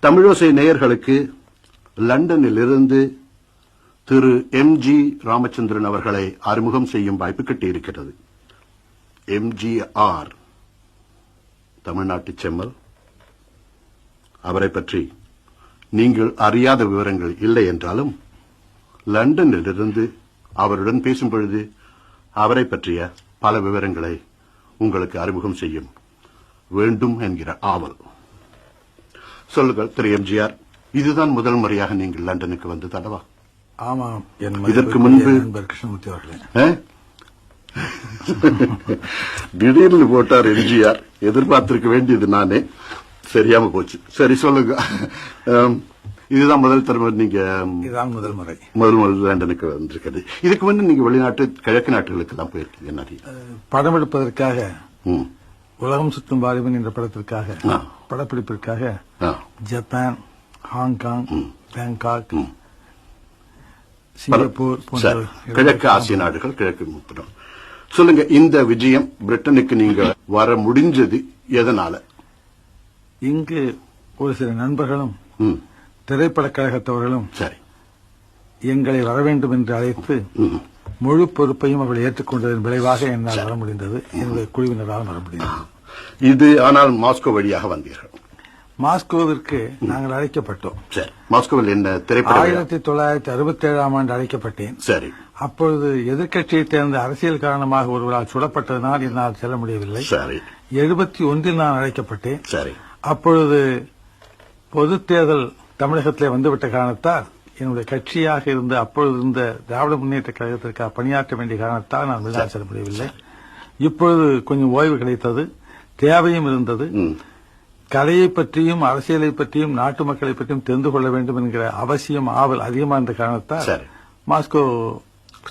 தமிழோசை நேயர்களுக்கு லண்டனில் இருந்து திரு எம்ஜி ராமச்சந்திரன் அவர்களை அறிமுகம் செய்யும் வாய்ப்பு கிட்டியிருக்கிறது. எம்ஜிஆர் தமிழ்நாட்டு செம்மல். அவரை பற்றி நீங்கள் அறியாத விவரங்கள் இல்லை என்றாலும் லண்டனில் இருந்து அவருடன் பேசும் பொழுது அவரை பற்றிய பல விவரங்களை உங்களுக்கு அறிமுகம் செய்யும் வேண்டும் என்கிற ஆவல். சொல்லுங்கள் திரு எம்ஜிஆர், இதுதான் முதல் முறையாக நீங்கள் லண்டனுக்கு வந்து தடவா? ஆமாம். இதற்கு முன்பு கிருஷ்ணமூர்த்தி அவர்களே, திடீர்னு போட்டார் எம்ஜிஆர். எதிர்பார்த்திருக்க வேண்டியது நானே, சரியாம போச்சு. சரி சொல்லுங்க, இதுதான் முதல் தடவை நீங்க? இதுதான் முதல் முறை லண்டனுக்கு வந்திருக்கிறது. இதுக்கு முன்ன நீங்க வெளிநாட்டு கிழக்கு நாட்டுகளுக்கு தான் போயிருக்கீங்க நிறைய. படம் எடுப்பதற்காக, உலகம் சுற்றும் வாலிபன் என்ற படத்திற்காக, படப்பிடிப்பிற்காக ஜப்பான், ஹாங்காங், பேங்காக், சிங்கப்பூர் போன்ற கிழக்கு ஆசிய நாடுகள், கிழக்கு. சொல்லுங்க, இந்த விஜயம் பிரிட்டனுக்கு நீங்க வர முடிஞ்சது எதனால? இங்கு ஒரு சில நண்பர்களும் திரைப்படக் கழகத்தவர்களும் சரி எங்களை வர வேண்டும் என்று அழைத்து முழு பொறுப்பையும் அவர்கள் ஏற்றுக்கொண்டதன் விளைவாக என்னால் வர முடிந்தது. என்னுடைய குழுவினரால் வர முடிந்தது. இது ஆனால் மாஸ்கோ வழியாக வந்தீர்கள்? மாஸ்கோவிற்கு நாங்கள் அழைக்கப்பட்டோம். சரி, மாஸ்கோவில் என்ன திரைப்படம்? 1967ஆம் ஆண்டு அழைக்கப்பட்டேன். சரி. அப்பொழுது எதிர்க்கட்சியைச் சேர்ந்த அரசியல் காரணமாக ஒருவரால் சுடப்பட்டதனால் என்னால் செல்ல முடியவில்லை. சரி. 71 நான் அழைக்கப்பட்டேன். சரி. அப்பொழுது பொது தேர்தல் தமிழகத்திலே வந்துவிட்ட காரணத்தால் என்னுடைய கட்சியாக இருந்த அப்பொழுது இருந்த திராவிட முன்னேற்ற கழகத்திற்காக பணியாற்ற வேண்டிய காரணத்தால் நான் வெளிநாடு செல்ல முடியவில்லை. இப்பொழுது கொஞ்சம் ஓய்வு கிடைத்தது, தேவையும் இருந்தது. கலையை பற்றியும் அரசியலை பற்றியும் நாட்டு மக்களை பற்றியும் தெரிந்து கொள்ள வேண்டும் என்கிற அவசியம், ஆவல் அதிகமாக இருந்த காரணத்தால் மாஸ்கோ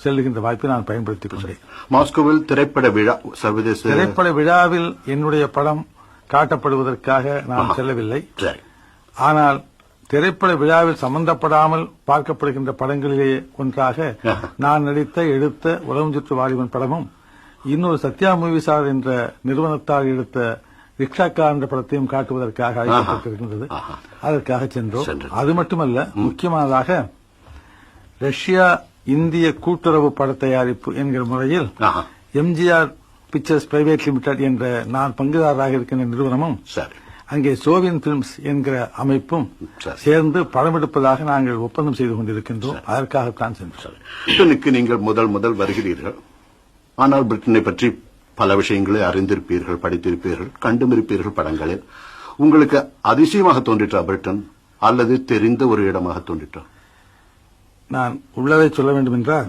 செல்லுகின்ற வாய்ப்பை நான் பயன்படுத்திக் கொண்டேன். மாஸ்கோவில் திரைப்பட விழா, சர்வதேச திரைப்பட விழாவில் என்னுடைய படம் காட்டப்படுவதற்காக நான் செல்லவில்லை. ஆனால் திரைப்பட விழாவில் சம்பந்தப்படாமல் பார்க்கப்படுகின்ற படங்களிலே ஒன்றாக நான் நடித்த, எடுத்த உலகம் சுற்று வாலிபன் படமும், இன்னொரு சத்யா மூவிசார் என்ற நிறுவனத்தால் எடுத்த ரிக்ஷாக்கா என்ற படத்தையும் காட்டுவதற்காக அழைக்கப்பட்டிருக்கின்றது. அதற்காக சென்றோம். அது மட்டுமல்ல, முக்கியமானதாக ரஷ்யா இந்திய கூட்டுறவு பட தயாரிப்பு என்கிற முறையில் எம்ஜிஆர் பிக்சர்ஸ் பிரைவேட் லிமிடெட் என்ற நான் பங்குதாரராக இருக்கின்ற நிறுவனமும், அங்கே சோவியன் பிலிம்ஸ் என்கிற அமைப்பும் சேர்ந்து படம் எடுப்பதாக நாங்கள் ஒப்பந்தம் செய்து கொண்டிருக்கின்றோம். அதற்காகத்தான் சென்றோம். பிரிட்டனுக்கு நீங்கள் முதல் வருகிறீர்கள். ஆனால் பிரிட்டனை பற்றி பல விஷயங்களை அறிந்திருப்பீர்கள், படித்திருப்பீர்கள், கண்டும் இருப்பீர்கள் படங்களில். உங்களுக்கு அதிசயமாக தோன்றிட்டா பிரிட்டன், அல்லது தெரிந்த ஒரு இடமாக தோன்றிட்டா? நான் உள்ளதை சொல்ல வேண்டும் என்றால்,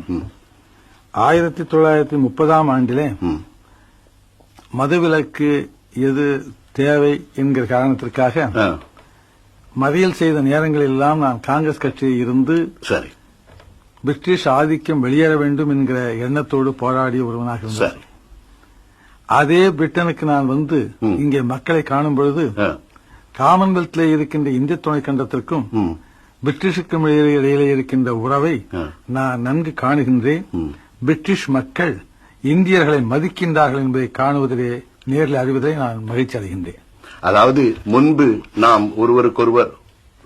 1930ஆம் ஆண்டிலே மதுவிலக்கு எது தேவை என்கிற காரணத்திற்காக மறியல் செய்த நேரங்களில் எல்லாம் நான் காங்கிரஸ் கட்சியில் இருந்து பிரிட்டிஷ் ஆதிக்கம் வெளியேற வேண்டும் என்கிற எண்ணத்தோடு போராடிய ஒருவனாக இருந்தார். அதே பிரிட்டனுக்கு நான் வந்து இங்கே மக்களை காணும் பொழுது காமன்வெல்த்திலே இருக்கின்ற இந்திய துணைக்கண்டத்திற்கும் பிரிட்டிஷுக்கும் இடையிலே இருக்கின்ற உறவை நான் நன்கு காணுகின்றேன். பிரிட்டிஷ் மக்கள் இந்தியர்களை மதிக்கின்றார்கள் என்பதை காணுவதிலே, நேரில் அறிவதை நான் மகிழ்ச்சி அடைகின்றேன். அதாவது முன்பு நாம் ஒருவருக்கொருவர்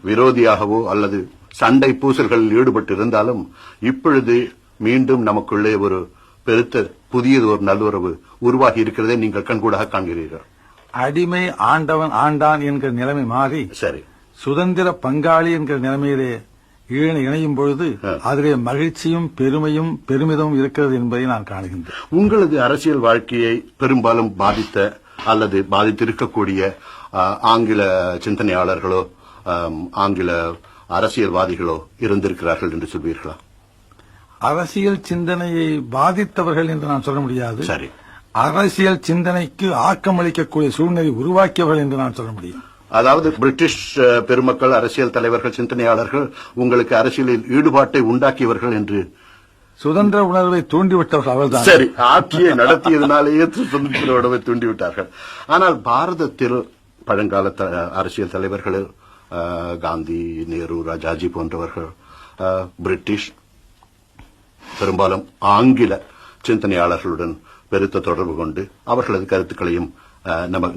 விரோதியாகவோ அல்லது சண்டை பூசல்களில் ஈடுபட்டு இருந்தாலும் இப்பொழுது மீண்டும் நமக்குள்ளே ஒரு பெருத்த புதியது ஒரு நல்லுறவு உருவாகி இருக்கிறதை நீங்கள் கண்கூடாக காண்கிறீர்கள். அடிமை ஆண்டவன் ஆண்டான் என்கிற நிலைமை மாறி சுதந்திர பங்காளி என்கிற நிலைமையிலே இணையும் பொழுது அதிலே மகிழ்ச்சியும் பெருமையும் பெருமிதமும் இருக்கிறது என்பதை நான் காணுகின்றேன். உங்களது அரசியல் வாழ்க்கையை பெரும்பாலும் பாதித்த அல்லது பாதித்திருக்கக்கூடிய ஆங்கில சிந்தனையாளர்களோ ஆங்கில அரசியல்வாதிகளோ இருந்திருக்கிறார்கள் என்று சொல்வீர்களா? அரசியல் சிந்தனையை பாதித்தவர்கள் என்று நான் சொல்ல முடியாது. அரசியல் சிந்தனைக்கு ஆக்கமளிக்கக்கூடிய சூழ்நிலை உருவாக்கியவர்கள் என்று நான் சொல்ல முடியும். அதாவது பிரிட்டிஷ் பெருமக்கள், அரசியல் தலைவர்கள், சிந்தனையாளர்கள் உங்களுக்கு அரசியலில் ஈடுபாட்டை உண்டாக்கியவர்கள் என்று. சுதந்திர உணர்வை தூண்டிவிட்டவர்கள் அவர்தான். சரி, ஆட்சியை நடத்தியதனாலேயே சுதந்திர உணர்வை தூண்டிவிட்டார்கள். ஆனால் பாரதத்தில் பழங்கால அரசியல் தலைவர்கள் காந்தி, நேரு, ராஜாஜி போன்றவர்கள் பிரிட்டிஷ், பெரும்பாலும் ஆங்கில சிந்தனையாளர்களுடன் பெருத்த தொடர்பு கொண்டு அவர்களது கருத்துக்களையும்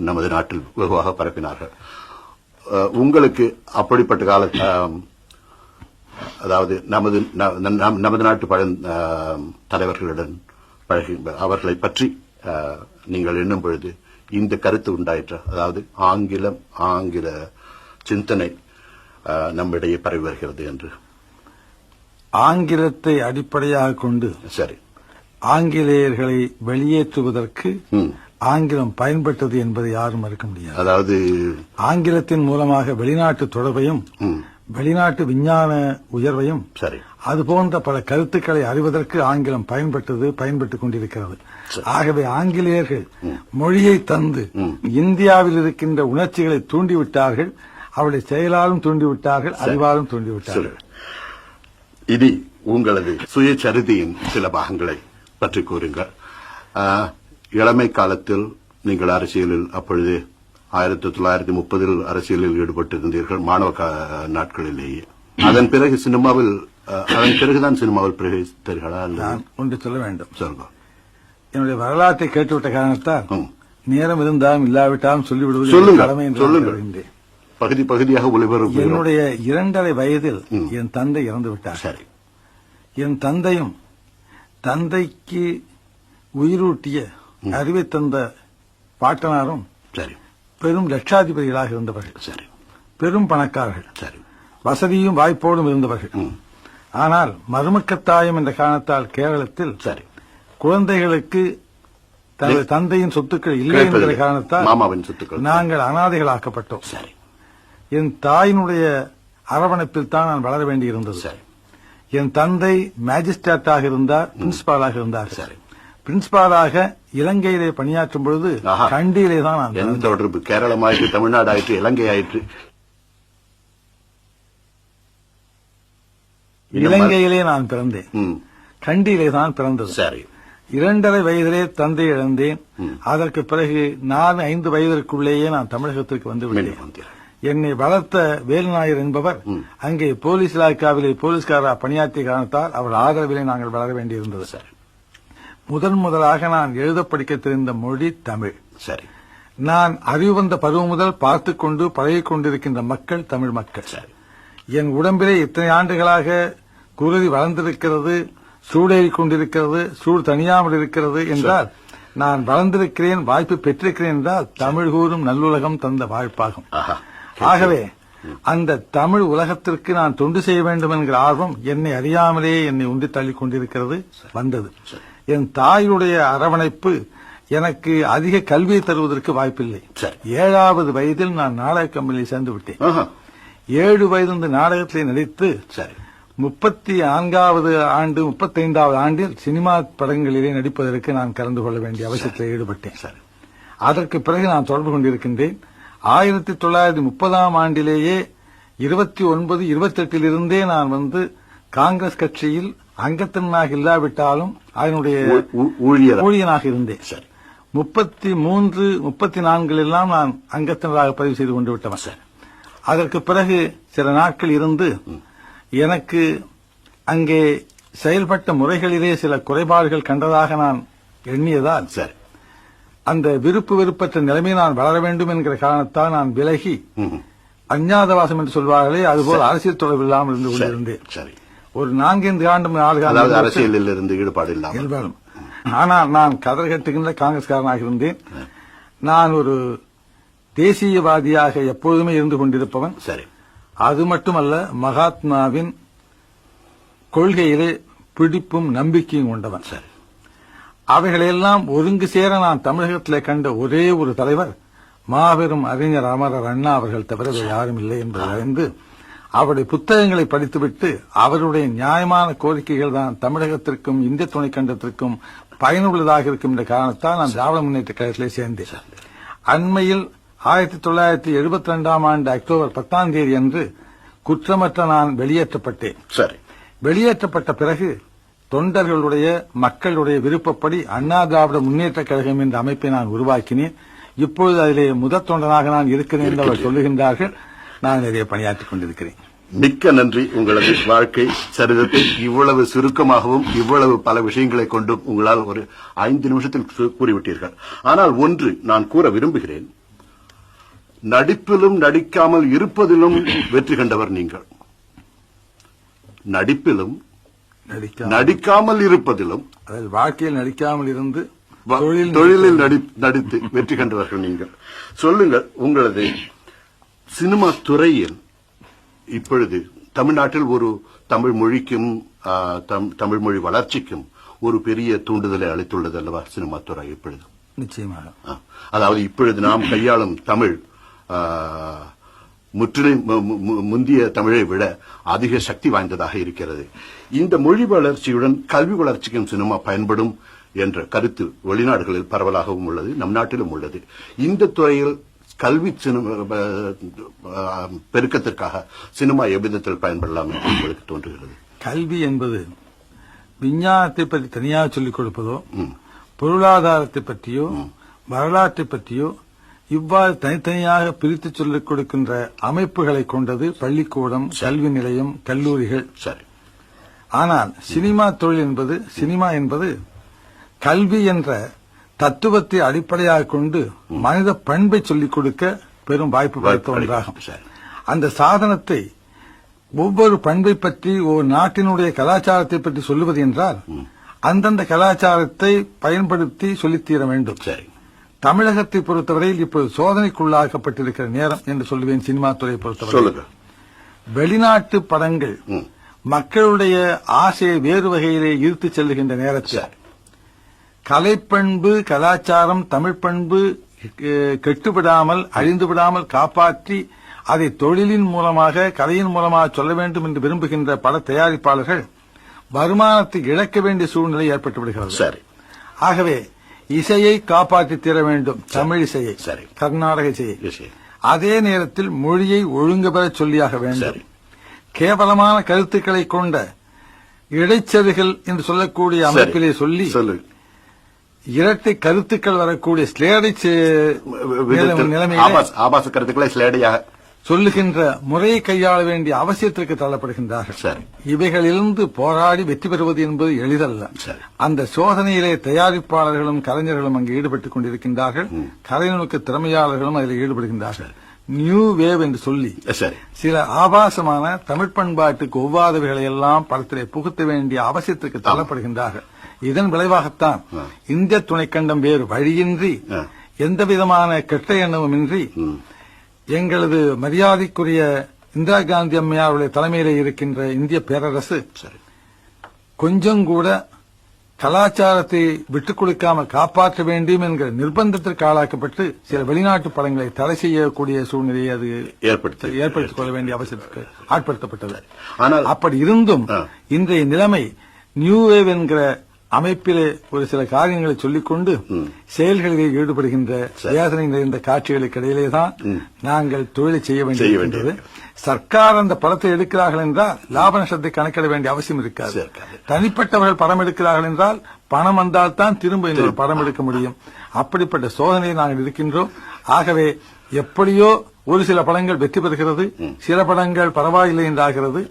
நமது நாட்டில் வெகுவாக பரப்பினார்கள். உங்களுக்கு அப்படிப்பட்ட கால அதாவது நமது நாட்டு தலைவர்களுடன் பழகி அவர்களை பற்றி நீங்கள் எண்ணும் பொழுது இந்த கருத்து உண்டாயிற்று, அதாவது ஆங்கில சிந்தனை நம்மிடையே பரவி வருகிறது என்று. ஆங்கிலத்தை அடிப்படையாக கொண்டு சரி, ஆங்கிலேயர்களை வெளியேற்றுவதற்கு ஆங்கிலம் பயன்பட்டது என்பதை யாரும் மறுக்க முடியாது. அதாவது ஆங்கிலத்தின் மூலமாக வெளிநாட்டு தொடர்பையும் வெளிநாட்டு விஞ்ஞான உயர்வையும் சரி அதுபோன்ற பல கருத்துக்களை அறிவதற்கு ஆங்கிலம் பயன்பட்டுக் கொண்டிருக்கிறது. ஆகவே ஆங்கிலேயர்கள் மொழியை தந்து இந்தியாவில் இருக்கின்ற உணர்ச்சிகளை தூண்டிவிட்டார்கள், அவருடைய செயலாலும் தூண்டிவிட்டார்கள், அறிவாலும் தூண்டிவிட்டார்கள். இனி உங்களது சுயசரிதையின் சில பாகங்களை பற்றி கூறுங்கள். இளமை காலத்தில் நீங்கள் அரசியலில் அப்பொழுது 1930 அரசியலில் ஈடுபட்டிருந்தீர்கள், மாணவ நாட்களிலேயே. அதன் பிறகுதான் சினிமாவில் பிரவேசித்தீர்களா? நான் ஒன்று சொல்ல வேண்டும். சொல்லுங்க. என்னுடைய வரலாற்றை கேட்டுவிட்ட காரணத்தால் நேரம் இருந்தாலும் இல்லாவிட்டாலும் சொல்லிவிடுவது கடமை என்று சொல்லுங்கள். பகுதி பகுதியாக ஒளிபரப்பு. என்னுடைய 2.5 வயதில் என் தந்தை இறந்து விட்டார். சரி. என் தந்தையும் தந்தைக்கு உயிரூட்டிய அறிவை தந்த பாட்டனாரும் சரி பெரும் லட்சாதிபதிகளாக இருந்தவர்கள். சரி. பெரும் பணக்காரர்கள். சரி. வசதியும் வாய்ப்போடும் இருந்தவர்கள். ஆனால் மருமக்கத்தாயம் என்ற காரணத்தால் கேரளத்தில் சரி குழந்தைகளுக்கு தனது தந்தையின் சொத்துக்கள் இல்லை என்ற காரணத்தால் மாமாவின் சொத்துக்கள் நாங்கள் அனாதைகளாக்கப்பட்டோம். சரி. என் தாயினுடைய அரவணைப்பில் தான் நான் வளர வேண்டியிருந்தது. சரி. என் தந்தை மேஜிஸ்ட்ரேட்டாக இருந்தார், பிரின்சிபாலாக இருந்தார். சரி. பிரின்சிபாலாக இலங்கையிலே பணியாற்றும் பொழுது கண்டியிலே தான் நான் எந்த தொடர்பு? கேரளம் ஆயிற்று, தமிழ்நாடு ஆயிற்று, இலங்கை ஆயிற்று. இலங்கையிலே நான் பிறந்தேன், கண்டியிலே தான் பிறந்தது. சரி. 2.5 வயதிலே தந்தை இழந்தேன். அதற்கு பிறகு 4-5 வயதிற்குள்ளேயே நான் தமிழகத்திற்கு வந்து விட்டேன். என்னை வளர்த்த வேலுநாயர் என்பவர் அங்கே போலீஸ் இலாக்காவிலே போலீஸ்காரா பணியாற்றிய காரணத்தால் அவர் ஆதரவிலே நாங்கள் வளர வேண்டியிருந்தது. சரி. முதலாக நான் எழுத படிக்க தெரிந்த மொழி தமிழ். சரி. நான் அறிவு வந்த பருவம் முதல் பார்த்துக் கொண்டு பழகிக் கொண்டிருக்கின்ற மக்கள் தமிழ் மக்கள். சரி. என் உடம்பிலே இத்தனை ஆண்டுகளாக குருதி வளர்ந்திருக்கிறது, சூடேறிக் கொண்டிருக்கிறது, சூடு தனியாமல் இருக்கிறது என்றால் நான் வளர்ந்திருக்கிறேன், வாய்ப்பு பெற்றிருக்கிறேன் என்றால் தமிழ் கூறும் நல்லுலகம் தந்த வாய்ப்பாகும். ஆகவே அந்த தமிழ் உலகத்திற்கு நான் தொண்டு செய்ய வேண்டும் என்கிற ஆர்வம் என்னை அறியாமலே என்னை உண்டி தள்ளிக் கொண்டிருக்கிறது வந்தது. என் தாயுடைய அரவணைப்பு எனக்கு அதிக கல்வியை தருவதற்கு வாய்ப்பில்லை. 7வது வயதில் நான் நாடக கம்பெனியில் சேர்ந்து விட்டேன். 7 வயது இந்த நாடகத்திலே நடித்து 34வது ஆண்டு 35வது ஆண்டில் சினிமா படங்களிலே நடிப்பதற்கு நான் கலந்து கொள்ள வேண்டிய அவசியத்தில் ஈடுபட்டேன். அதற்கு பிறகு நான் தொடர்பு கொண்டிருக்கின்றேன். 1930ஆம் ஆண்டிலேயே 29-28 இருந்தே நான் வந்து காங்கிரஸ் கட்சியில் அங்கத்தினராக இல்லாவிட்டாலும் அதனுடைய ஊழியனாக இருந்தேன். 33-34 எல்லாம் நான் அங்கத்தினராக பதிவு செய்து கொண்டு விட்டவன். அதற்கு பிறகு சில நாட்கள் இருந்து எனக்கு அங்கே செயல்பட்ட முறைகளிலே சில குறைபாடுகள் கண்டதாக நான் எண்ணியதால் அந்த விருப்பு வெறுப்பற்ற நிலைமையை நான் வளர வேண்டும் என்கிற காரணத்தால் நான் விலகி அஞ்ஞாதவாசம் என்று சொல்வார்களே அதுபோல் அரசியல் தொடர்பு இல்லாமல் இருந்து கொண்டிருந்தேன். ஒரு 4-5 ஆண்டு அரசியலில் இருந்து ஈடுபாடு இல்லாமல். ஆனால் நான் கதர் கட்டுகின்ற காங்கிரஸ்காரனாக இருந்தேன். நான் ஒரு தேசியவாதியாக எப்போதுமே இருந்து கொண்டிருப்பவன். சரி. அது மட்டுமல்ல, மகாத்மாவின் கொள்கையிலே பிடிப்பும் நம்பிக்கையும் கொண்டவன். சரி. அவைகளெல்லாம் ஒருங்கு சேர நான் தமிழகத்திலே கண்ட ஒரே ஒரு தலைவர் மாபெரும் அறிஞர் அமரர் அண்ணா அவர்கள் தவிர யாரும் இல்லை என்பதை அறிந்து அவருடைய புத்தகங்களை படித்துவிட்டு அவருடைய நியாயமான கோரிக்கைகள் தான் தமிழகத்திற்கும் இந்திய துணைக்கண்டத்திற்கும் பயனுள்ளதாக இருக்கும் என்ற காரணத்தால் நான் திராவிட முன்னேற்ற கழகத்திலே சேர்ந்தேன். அண்மையில் 1972ஆம் ஆண்டு அக்டோபர் 10ஆம் தேதி அன்று குற்றமற்ற நான் வெளியேற்றப்பட்டேன். வெளியேற்றப்பட்ட பிறகு தொண்டர்களுடைய மக்களுடைய விருப்பப்படி அண்ணா திராவிட முன்னேற்ற கழகம் என்ற அமைப்பை நான் உருவாக்கினேன். இப்பொழுது அதிலே முதற் தொண்டனாக நான் இருக்கிறேன் என்று அவர் சொல்லுகின்றார்கள். நான் நிறைய பணியாற்றிக் கொண்டிருக்கிறேன். மிக்க நன்றி. உங்களது வாழ்க்கை சரிதத்தை இவ்வளவு சுருக்கமாகவும் இவ்வளவு பல விஷயங்களை கொண்டும் உங்களால் ஒரு 5 நிமிஷத்தில் கூறிவிட்டீர்கள். ஆனால் ஒன்று நான் கூற விரும்புகிறேன். நடிப்பிலும் நடிக்காமல் இருப்பதிலும் வெற்றி கண்டவர் நீங்கள். நடிப்பிலும் நடிக்காமல் இருப்பதிலும், அதாவது வாழ்க்கையில் நடிக்காமல் இருந்து தொழிலில் நடித்து வெற்றி கண்டவர்கள் நீங்கள். சொல்லுங்கள், உங்களது சினிமா துறையில் இப்பொழுது தமிழ்நாட்டில் ஒரு தமிழ் மொழிக்கும் தமிழ் மொழி வளர்ச்சிக்கும் ஒரு பெரிய தூண்டுதலை அளித்துள்ளது அல்லவா சினிமா துறை இப்பொழுது? நிச்சயமாக. அதாவது இப்பொழுது நாம் கையாளும் தமிழ் முற்றிலும் முந்திய தமிழை விட அதிக சக்தி வாய்ந்ததாக இருக்கிறது. இந்த மொழி வளர்ச்சியுடன் கல்வி வளர்ச்சிக்கும் சினிமா பயன்படும் என்ற கருத்து வெளிநாடுகளில் பரவலாகவும் உள்ளது, நம் நாட்டிலும் உள்ளது. இந்த துறையில் கல்வி பெருக்கத்திற்காக சினிமா எவ்விதத்தில் பயன்படலாம் என்று உங்களுக்கு தோன்றுகிறது? கல்வி என்பது விஞ்ஞானத்தை பற்றி தனியாக சொல்லிக் கொடுப்பதோ, பொருளாதாரத்தை பற்றியோ, வரலாற்றை பற்றியோ இவ்வாறு தனித்தனியாக பிரித்து சொல்லிக் கொடுக்கின்ற அமைப்புகளை கொண்டது பள்ளிக்கூடம், கல்வி நிலையம், கல்லூரிகள். சரி. ஆனால் சினிமா தொழில் என்பது, சினிமா என்பது கல்வி என்ற தத்துவத்தை அடிப்படையாக கொண்டு மனித பண்பை சொல்லிக் கொடுக்க பெரும் வாய்ப்பு படைத்த ஒன்றாகும். அந்த சாதனத்தை ஒவ்வொரு பண்பை பற்றி, ஒரு நாட்டினுடைய கலாச்சாரத்தை பற்றி சொல்லுவது என்றால் அந்தந்த கலாச்சாரத்தை பயன்படுத்தி சொல்லித்தீர வேண்டும். தமிழகத்தை பொறுத்தவரையில் இப்போது சோதனைக்குள்ளாக்கப்பட்டிருக்கிற நேரம் என்று சொல்லுவேன். சினிமா துறையை பொறுத்தவரை வெளிநாட்டு படங்கள் மக்களுடைய ஆசையை வேறு வகையிலே ஈர்த்து செல்லுகின்ற நேரத்தில் கலைப்பண்பு, கலாச்சாரம், தமிழ் பண்பு கெட்டுவிடாமல், அழிந்துவிடாமல் காப்பாற்றி அதை தொழிலின் மூலமாக, கலையின் மூலமாக சொல்ல வேண்டும் என்று விரும்புகின்ற பல தயாரிப்பாளர்கள் வருமானத்தை இழக்க வேண்டிய சூழ்நிலை ஏற்பட்டு விடுகிறது. ஆகவே இசையை காப்பாற்றி தீர வேண்டும், தமிழ் இசையை, கர்நாடக இசையை. அதே நேரத்தில் மொழியை ஒழுங்கு பெற சொல்லியாக வேண்டும். கேவலமான கருத்துக்களை கொண்ட இடைச்செருகள் என்று சொல்லக்கூடிய அமைப்பிலே சொல்லி இரட்டை கருத்துக்கள் வரக்கூடிய ஸ்லேடை ஆபாச கருத்துக்களை ஸ்லேடையாக சொல்லுகின்ற முறையை கையாள வேண்டிய அவசியத்திற்கு தள்ளப்படுகின்றார்கள். இவைகளிலிருந்து போராடி வெற்றி பெறுவது என்பது எளிதல்ல. அந்த சோதனையிலே தயாரிப்பாளர்களும் கலைஞர்களும் அங்கு ஈடுபட்டுக் கொண்டிருக்கின்றார்கள். கலைநுணுக்க திறமையாளர்களும் அதில் ஈடுபடுகின்றார்கள். நியூ வேவ் என்று சொல்லி சில ஆபாசமான தமிழ் பண்பாட்டுக்கு ஒவ்வாதவைகளை எல்லாம் படத்திலே புகுத்த வேண்டிய அவசியத்திற்கு தள்ளப்படுகின்றார்கள். இதன் விளைவாகத்தான் இந்திய துணைக்கண்டம் வேறு வழியின்றி, எந்த விதமான கெட்ட எண்ணமும் இன்றி, எங்களது மரியாதைக்குரிய இந்திரா காந்தி அம்மையாருடைய தலைமையிலே இருக்கின்ற இந்திய பேரரசு கொஞ்சம் கூட கலாச்சாரத்தை விட்டுக் கொடுக்காமல் காப்பாற்ற வேண்டும் என்கிற நிர்பந்தத்திற்கு ஆளாக்கப்பட்டு சில வெளிநாட்டு படங்களை தடை செய்யக்கூடிய சூழ்நிலையை அது ஏற்படுத்திக் கொள்ள வேண்டிய அவசியத்துக்கு ஆட்படுத்தப்பட்டது. ஆனால் அப்படி இருந்தும் இன்றைய நிலைமை நியூ வேவ் என்கிற அமைப்பிலே ஒரு சில காரியங்களை சொல்லிக்கொண்டு செயல்களிலே ஈடுபடுகின்ற வேதனை நிறைந்த காட்சிகளுக்கு இடையிலேதான் நாங்கள் தொழிலை செய்ய வேண்டியிருக்கின்றது. சர்க்கார் அந்த படத்தை எடுக்கிறார்கள் என்றால் லாப நஷ்டத்தை கணக்கிட வேண்டிய அவசியம் இருக்காது. தனிப்பட்டவர்கள் படம் எடுக்கிறார்கள் என்றால் பணம் வந்தால் தான் திரும்ப இன்னொரு படம் எடுக்க முடியும். அப்படிப்பட்ட சோதனையை நாங்கள் இருக்கின்றோம். ஆகவே எப்படியோ ஒரு சில படங்கள் வெற்றி பெறுகிறது, சில படங்கள் பரவாயில்லை என்றாகிறது,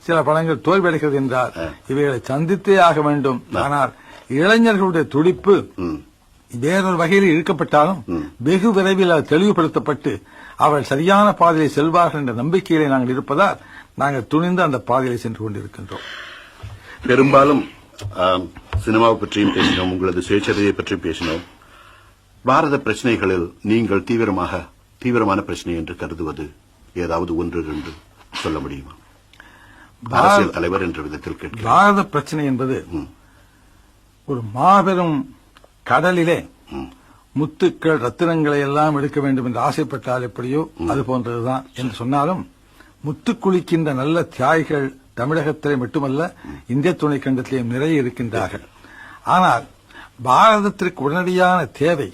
சில படங்கள் தோல்வியடைகிறது என்றால் இவைகளை சந்தித்தே ஆக வேண்டும். ஆனால் இளைஞர்களுடைய துடிப்பு வேறொரு வகையில் இழுக்கப்பட்டாலும் வெகு விரைவில் அது தெளிவுபடுத்தப்பட்டு அவர்கள் சரியான பாதையை செல்வார்கள் என்ற நம்பிக்கையிலே நாங்கள் இருப்பதால் நாங்கள் துணிந்து அந்த பாதையை சென்று கொண்டிருக்கின்றோம். பெரும்பாலும் சினிமாவை பற்றியும் பேசினோம், உங்களது சுயேட்சையை பற்றி பேசினோம். பாரத பிரச்சனைகளில் நீங்கள் தீவிரமான பிரச்சனை என்று கருதுவது ஏதாவது ஒன்று ரெண்டு சொல்ல முடியுமா? அரசியல் தலைவர் என்ற விதத்தில் கேட்க. பாரத பிரச்சனை என்பது ஒரு மாபெரும் கடலிலே முத்துக்கள், ரத்தினங்களை எல்லாம் எடுக்க வேண்டும் என்று ஆசைப்பட்டால் எப்படியோ அது போன்றதுதான் என்று சொன்னாலும், முத்து குளிக்கின்ற நல்ல தியாகிகள் தமிழகத்திலே மட்டுமல்ல இந்திய துணைக்கண்டத்திலேயும் நிறைய இருக்கின்றார்கள். ஆனால் பாரதத்திற்கு உடனடியான தேவை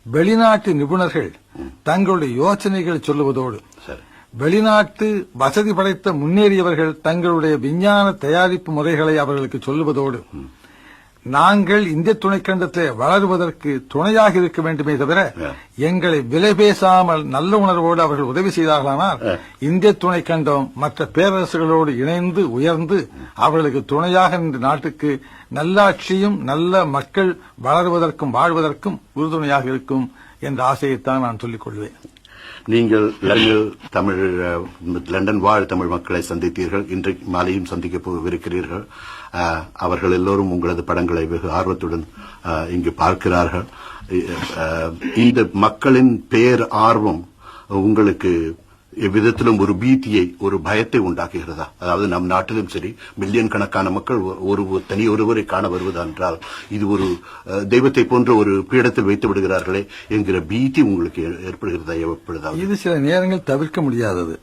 வெளிநாட்டு நிபுணர்கள் தங்களுடைய யோசனைகளை சொல்லுவதோடு, வெளிநாட்டு வசதி படைத்த முன்னேறியவர்கள் தங்களுடைய விஞ்ஞான தயாரிப்பு முறைகளை அவர்களுக்கு சொல்லுவதோடு, நாங்கள் இந்திய துணைக்கண்டத்தை வளருவதற்கு துணையாக இருக்க வேண்டுமே தவிர எங்களை விலை பேசாமல் நல்ல உணர்வோடு அவர்கள் உதவி செய்தார்களானால் இந்திய துணைக்கண்டம் மற்ற பேரரசுகளோடு இணைந்து உயர்ந்து அவர்களுக்கு துணையாக இந்த நாட்டுக்கு நல்லாட்சியும் நல்ல மக்கள் வளருவதற்கும் வாழ்வதற்கும் உறுதுணையாக இருக்கும் என்ற ஆசையைத்தான் நான் சொல்லிக் கொள்வேன். நீங்கள் லண்டன் வாழ் தமிழ் மக்களை சந்தித்தீர்கள். இன்றைக்கு மாலையும் சந்திக்க போகிறீர்கள். அவர்கள் எல்லோரும் உங்களது படங்களை வெகு ஆர்வத்துடன் இங்கு பார்க்கிறார்கள். இந்த மக்களின் பேர் ஆர்வம் உங்களுக்கு எவ்விதத்திலும் ஒரு பீதியை, ஒரு பயத்தை உண்டாக்குகிறதா? அதாவது நம் நாட்டிலும் சரி, மில்லியன் கணக்கான மக்கள் தனி ஒருவரை காண வருவதென்றால் இது ஒரு தெய்வத்தை போன்ற ஒரு பீடத்தில் வைத்து விடுகிறார்களே என்கிற பீதி உங்களுக்கு ஏற்படுகிறதா? எப்பொழுதாவது இது சில நேரங்கள் தவிர்க்க முடியாதது.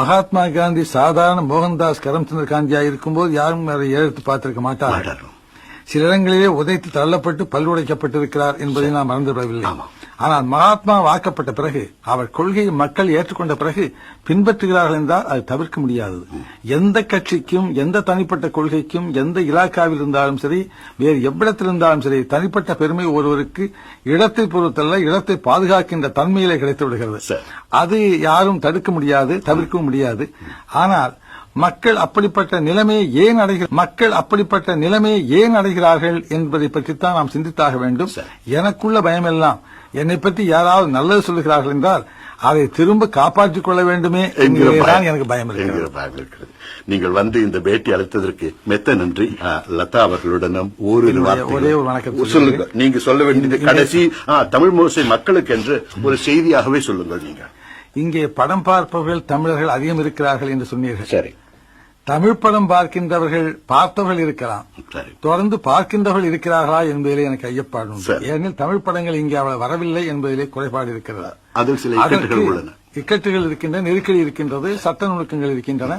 மகாத்மா காந்தி சாதாரண மோகன்தாஸ் கரம்சந்த் காந்தியா இருக்கும்போது யாரும் அதை எடுத்து பார்த்திருக்க மாட்டார்கள். சில இடங்களிலே உதைத்து தள்ளப்பட்டு பல்லுடைக்கப்பட்டிருக்கிறார் என்பதை நாம் மறந்துவிடவில்லை. ஆனால் மகாத்மா வாக்கப்பட்ட பிறகு, அவர் கொள்கையை மக்கள் ஏற்றுக்கொண்ட பிறகு பின்பற்றுகிறார்கள் என்றால் அது தவிர்க்க முடியாதது. எந்த கட்சிக்கும், எந்த தனிப்பட்ட கொள்கைக்கும், எந்த இலாக்காவில் இருந்தாலும் சரி, வேறு எவ்விடத்தில் இருந்தாலும் சரி, தனிப்பட்ட பெருமை ஒருவருக்கு இடத்தை பொறுத்தல்ல, இடத்தை பாதுகாக்கின்ற தன்மையிலே கிடைத்து விடுகிறது. அது யாரும் தடுக்க முடியாது, தவிர்க்கவும் முடியாது. ஆனால் மக்கள் அப்படிப்பட்ட நிலைமையை ஏன் அடைகிறார்கள் என்பதை பற்றித்தான் நாம் சிந்தித்தாக வேண்டும். எனக்குள்ள பயமெல்லாம், என்னை பற்றி யாராவது நல்லது சொல்லுகிறார்கள் என்றால் அதை திரும்ப காப்பாற்றிக் கொள்ள வேண்டுமே என்கிறதான் எனக்கு பயம் இருக்கிறது. நீங்கள் வந்து இந்த பேட்டி அளித்ததற்கு மெத்த நன்றி. லதா அவர்களுடனும் ஒரே ஒரு வணக்கம் சொல்லுங்க. நீங்க சொல்ல வேண்டியது கடைசி தமிழ் மோசை மக்களுக்கு என்று ஒரு செய்தியாகவே சொல்லுங்கள். நீங்க இங்கே படம் பார்ப்பவர்கள் தமிழர்கள் அதிகம் இருக்கிறார்கள் என்று சொன்னீர்கள். சரி. தமிழ் படம் பார்த்தவர்கள் இருக்கலாம், தொடர்ந்து பார்க்கின்றவர்கள் இருக்கிறார்களா என்பதிலே எனக்கு ஐயப்பாடு உண்டு. ஏனெனில் தமிழ் படங்கள் இங்கே அவள் வரவில்லை என்பதிலே குறைபாடு இருக்கிறது. இக்கட்டுகள் இருக்கின்றன, நெருக்கடி இருக்கின்றது, சட்ட நுணுக்கங்கள் இருக்கின்றன,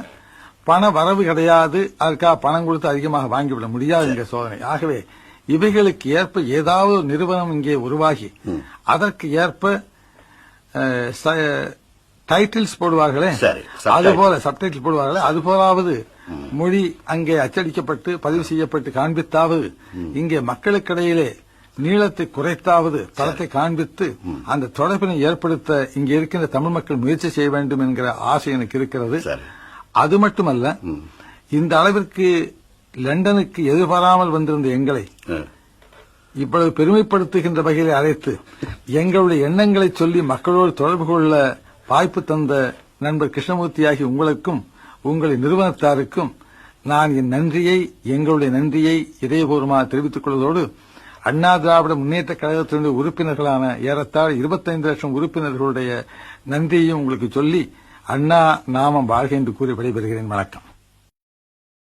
பண வரவு கிடையாது. அதற்காக பணம் கொடுத்து அதிகமாக வாங்கிவிட முடியாது என்ற சோதனை. ஆகவே இவைகளுக்கு ஏற்ப ஏதாவது ஒரு நிறுவனம் இங்கே உருவாகி அதற்கு ஏற்ப டைட்டில்ஸ் போடுவார்களே, அதுபோல சப்டைட்டில் போடுவார்களே, அதுபோலாவது மொழி அங்கே அச்சடிக்கப்பட்டு பதிவு செய்யப்பட்டு காண்பித்தாவது, இங்கே மக்களுக்கிடையிலே நீளத்தை குறைத்தாவது படத்தை காண்பித்து அந்த தொடர்பினை ஏற்படுத்த இங்கே இருக்கின்ற தமிழ் மக்கள் முயற்சி செய்ய வேண்டும் என்கிற ஆசை எனக்கு இருக்கிறது. அது மட்டுமல்ல, இந்த அளவிற்கு லண்டனுக்கு எதிர்பாராமல் வந்திருந்த எங்களை இவ்வளவு பெருமைப்படுத்துகின்ற வகையில் அழைத்து எங்களுடைய எண்ணங்களை சொல்லி மக்களோடு தொடர்பு கொள்ள வாய்ப்பு தந்த நண்பர் கிருஷ்ணமூர்த்தியாகி உங்களுக்கும் உங்களின் நிறுவனத்தாருக்கும் நான் எங்களுடைய நன்றியை இதயபூர்வமாக தெரிவித்துக் கொள்வதோடு, அண்ணா திராவிட முன்னேற்ற கழகத்தினுடைய உறுப்பினர்களான ஏறத்தாழ 25 லட்சம் உறுப்பினர்களுடைய நன்றியையும் உங்களுக்கு சொல்லி அண்ணா நாமம் வாழ்க என்று கூறி விடைபெறுகிறேன். வணக்கம்.